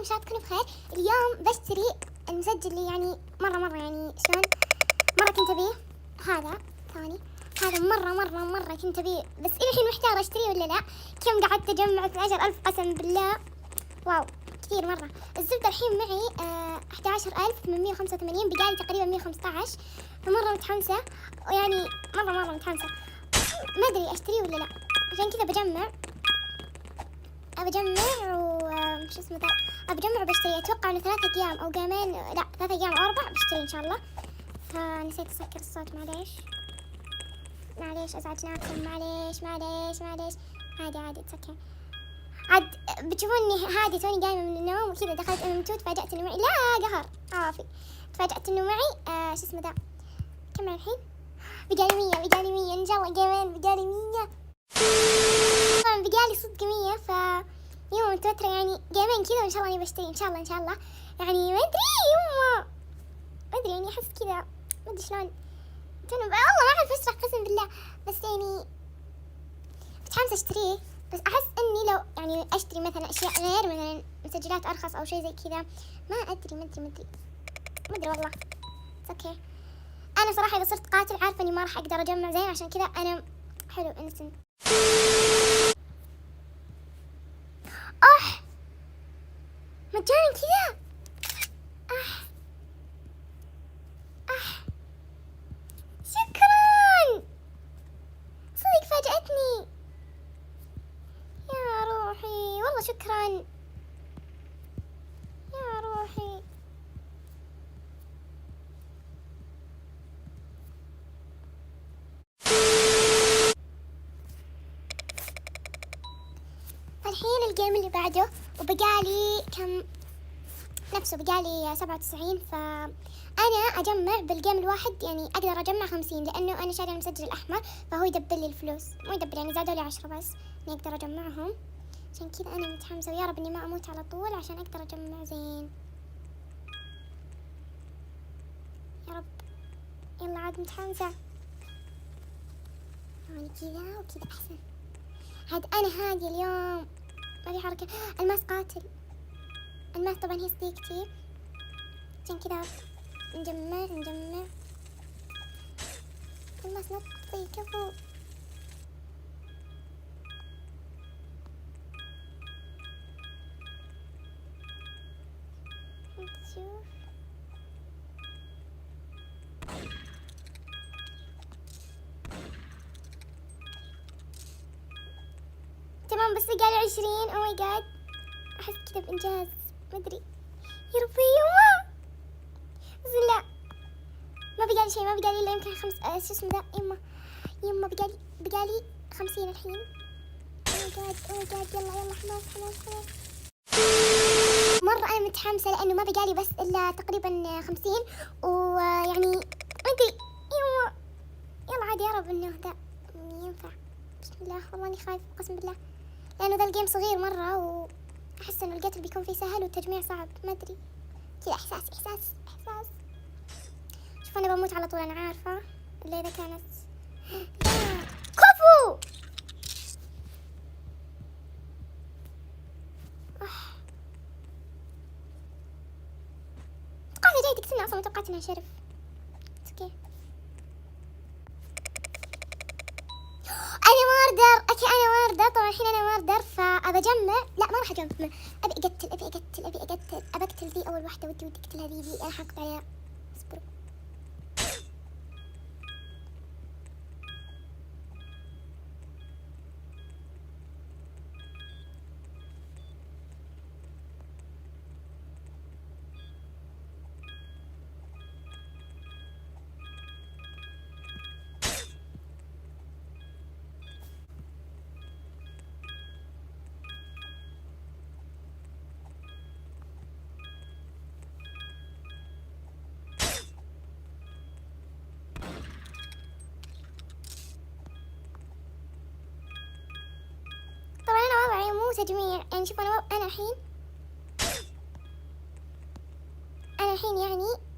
إن شاء الله تكونوا بخير. اليوم بشتري المسجل اللي يعني مرة يعني شلون مرة كنت أبيه. هذا ثاني، هذا مرة كنت أبيه، بس إلى الحين محتارة أشتريه ولا لا. كم قعدت أجمع؟ 12,000 قسم بالله، واو كثير مرة. الزبدة الحين معي 11,885، بقالي تقريبا 115، فمرة متحمسة ويعني مرة متحمسة. ما أدري أشتريه ولا لا، عشان كذا بجمع وش اسمه ذا، بجمع وبشتري. أتوقع إنه 3 أيام أو قيمين، لا 3 أيام أو 4 بشتري إن شاء الله. فنسيت أسكر الصوت، معليش أزعجناكم، معليش عادي تسكر. عاد بتشوفوني هادي، توني قايمة من النوم وكذا، دخلت أممتو تفاجأت إنه معي، لا قهر عافي، تفاجأت إنه معي شو اسمه ذا. كم الحين؟ بقالي 100 إن شاء الله قيمين، بقالي 100 طبعا، بقالي صدق 100. ف يوم متوترة يعني، قيمين كذا وإن شاء الله أني بشتري إن شاء الله يعني. ما أدري يما، ما أدري يعني، أحس كذا ما أدري شلون، والله ما أعرف أشرح قسم بالله، بس يعني متحمسة أشتريه. بس أحس إني لو يعني أشتري مثلا أشياء غير، مثلا مسجلات أرخص أو شيء زي كذا، ما أدري والله. أوكي، أنا صراحة إذا صرت قاتل عارفة إني ما راح أقدر أجمع زين، عشان كذا أنا حلو إنسنت. مجانا كذا. شكرا، صدق فاجأتني يا روحي، والله شكرا يا روحي. فالحين الجيم اللي بعده، وبقالي كم نفسه، بقالي 97. فأنا أجمع بالجيم الواحد يعني أقدر أجمع 50، لأنه أنا شاري المسجل الأحمر، فهو يدبر لي الفلوس، مو يدبر يعني، زادوا لي 10 بس إني أقدر أجمعهم. عشان كذا أنا متحمسة، ويا رب إني ما أموت على طول عشان أقدر أجمع زين، يا رب. يلا عاد متحمسة يعني، كذا وكذا أحسن. عاد أنا هادي اليوم، ما في حركة. الماس قاتل، الماس طبعا هي صديقتي، عشان كذا نجمع الماس نطي كفو. نشوف تمام، بس قال 20. او ماي جاد، احس كذا بانجاز، ما ادري يا ربي يما، بسم الله. ما بقالي شيء، ما بقالي الا يمكن شو اسمه ذا، يما بقالي 50 الحين. او ماي جاد يلا حماس. مرة انا متحمسة لانه ما بقالي بس الا تقريبا 50، ويعني ما ادري يما. يلا عادي، يا رب انه ذا ينفع. بسم الله، والله اني خايفة قسم بالله، لانه ذا الجيم صغير مرة، واحس انه القتل بيكون فيه سهل والتجميع صعب، ما ادري كذا احساس. شوف انا بموت على طول، انا عارفة اللي اذا كانت لا كفو. توقعت جاي تقتلني اصلا، توقعت انها شرف. اوكي انا واردر طبعا. الحين انا واردر، فابى اجمع، لا ما راح اجمع، ابي اقتل ذي اول واحده. ودي اقتل هذه، ذي انا حاقد عليها. اصبروا. طبعا انا وضعي مو تجميع يعني، شوف انا الحين يعني